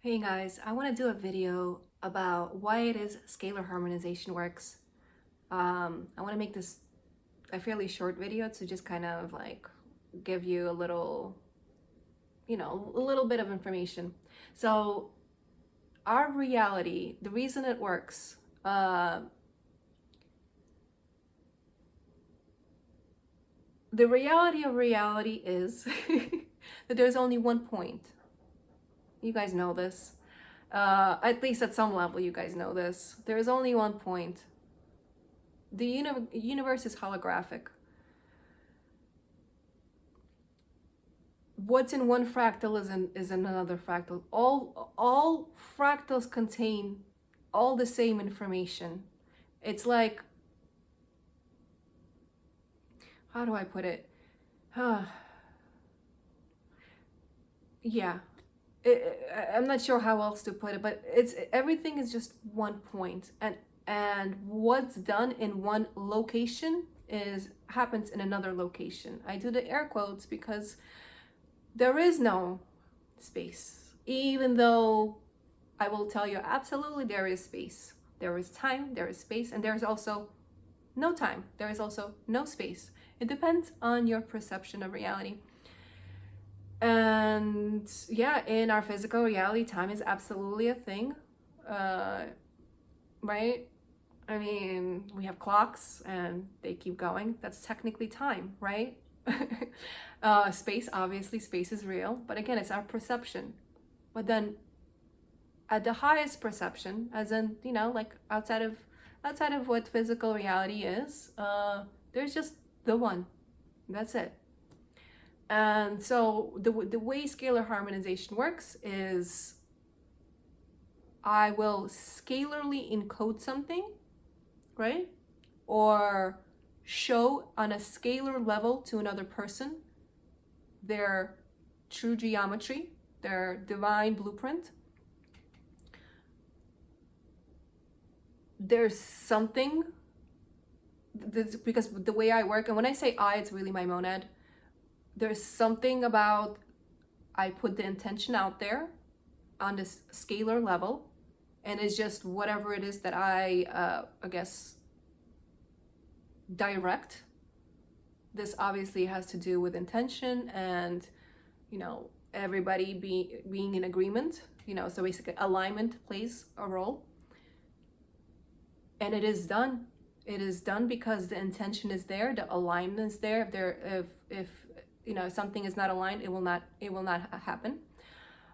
Hey guys, I want to do a video about why it is scalar harmonization works. I want to make this a fairly short video to just kind of like give you a little, a little bit of information. So our reality, the reason it works, the reality of reality is that there's only one point. You guys know this. At least at some level, you guys know this. There is only one point. The universe is holographic. What's in one fractal is in another fractal. All fractals contain all the same information. It's like, how do I put it? Yeah, I'm not sure how else to put it, but it's everything is just one point, and what's done in one location is happens in another location. I do the air quotes because there is no space, even though I will tell you absolutely there is space. There is time, there is space, and there's also no time. There is also no space. It depends on your perception of reality. And yeah, in our physical reality, time is absolutely a thing, right? I mean, we have clocks and they keep going. That's technically time, right? Space, obviously, space is real, but again, it's our perception. But then, at the highest perception, as in, like outside of what physical reality is, there's just the one. That's it. And so the way scalar harmonization works is I will scalarly encode something, right? Or show on a scalar level to another person their true geometry, their divine blueprint. There's something, because the way I work, and when I say I, it's really my monad. There's something about I put the intention out there on this scalar level, and it's just whatever it is that I guess, direct. This obviously has to do with intention and, everybody being in agreement, so basically alignment plays a role. And it is done. It is done because the intention is there, the alignment is there. If something is not aligned, it will not happen.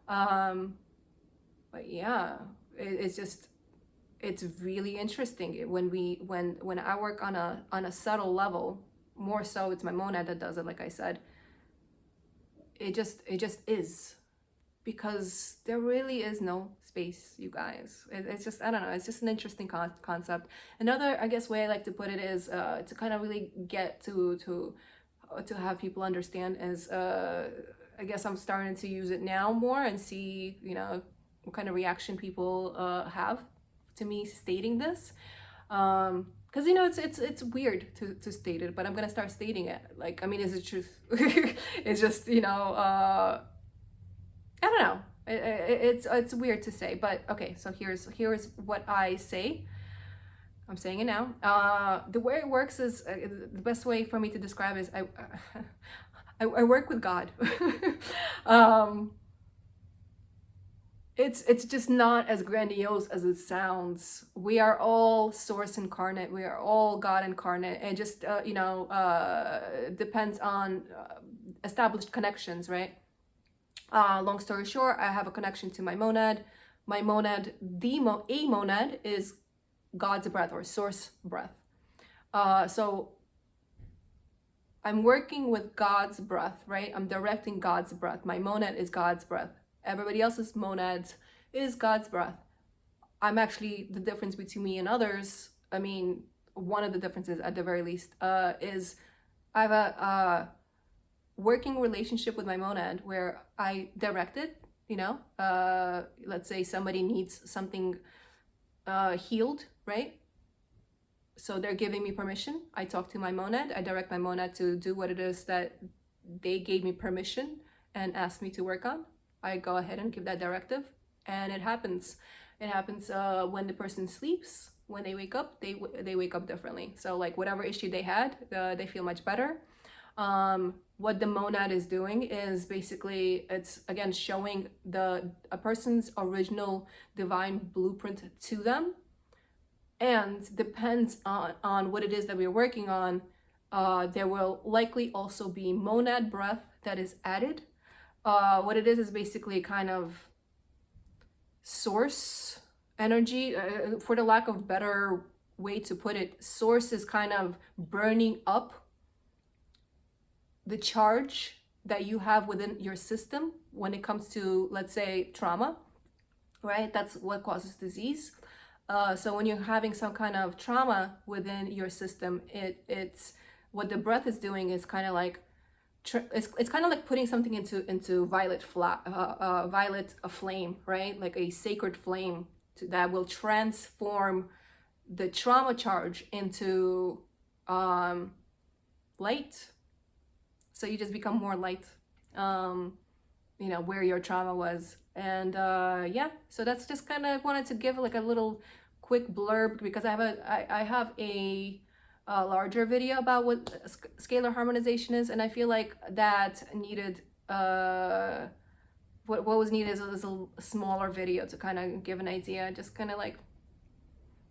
But yeah, it's really interesting when I work on a subtle level. More so, it's my monad that does it. Like I said, it just is, because there really is no space, you guys. It's just, I don't know, it's just an interesting concept. Another, I guess, way I like to put it is to kind of really get to have people understand is, I guess I'm starting to use it now more and see, what kind of reaction people have to me stating this. Because it's weird to state it, but I'm gonna start stating it. Like, I mean, is it truth? It's just, I don't know. It's weird to say, but okay. So here's what I say. I'm saying it now. The way it works is, the best way for me to describe is I work with God. um, it's just not as grandiose as it sounds. We are all source incarnate. We are all God incarnate. And just depends on established connections, right? Long story short, I have a connection to my monad. My monad, a monad, is God's breath or source breath. So I'm working with God's breath, right? I'm directing God's breath. My monad is God's breath. Everybody else's monads is God's breath. I'm actually, the difference between me and others, I mean, one of the differences at the very least, is I have a working relationship with my monad where I direct it, let's say somebody needs something healed, right? So they're giving me permission. I talk to my monad. I direct my monad to do what it is that they gave me permission and asked me to work on. I go ahead and give that directive. And it happens. It happens when the person sleeps. When they wake up, they wake up differently. So like whatever issue they had, they feel much better. What the monad is doing is basically, it's again showing a person's original divine blueprint to them, and depends on what it is that we're working on. There will likely also be monad breath that is added. What it is basically kind of source energy, for the lack of better way to put it. Source is kind of burning up the charge that you have within your system when it comes to, let's say, trauma, right? That's what causes disease. So when you're having some kind of trauma within your system, it's what the breath is doing is kind of like it's kind of like putting something into violet flame, right? Like a sacred flame that will transform the trauma charge into light. So you just become more light, you know, where your trauma was. And yeah, so that's just kind of wanted to give like a little quick blurb, because I have a larger video about what scalar harmonization is, and I feel like that needed what was needed is a smaller video to kind of give an idea, just kind of like,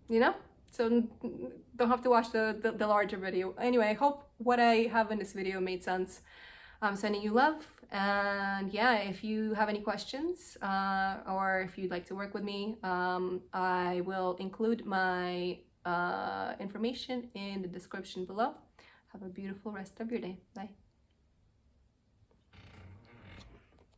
you know, so don't have to watch the larger video. Anyway, I hope what I have in this video made sense. I'm sending you love, and yeah, if you have any questions or if you'd like to work with me, I will include my information in the description below. Have a beautiful rest of your day. Bye.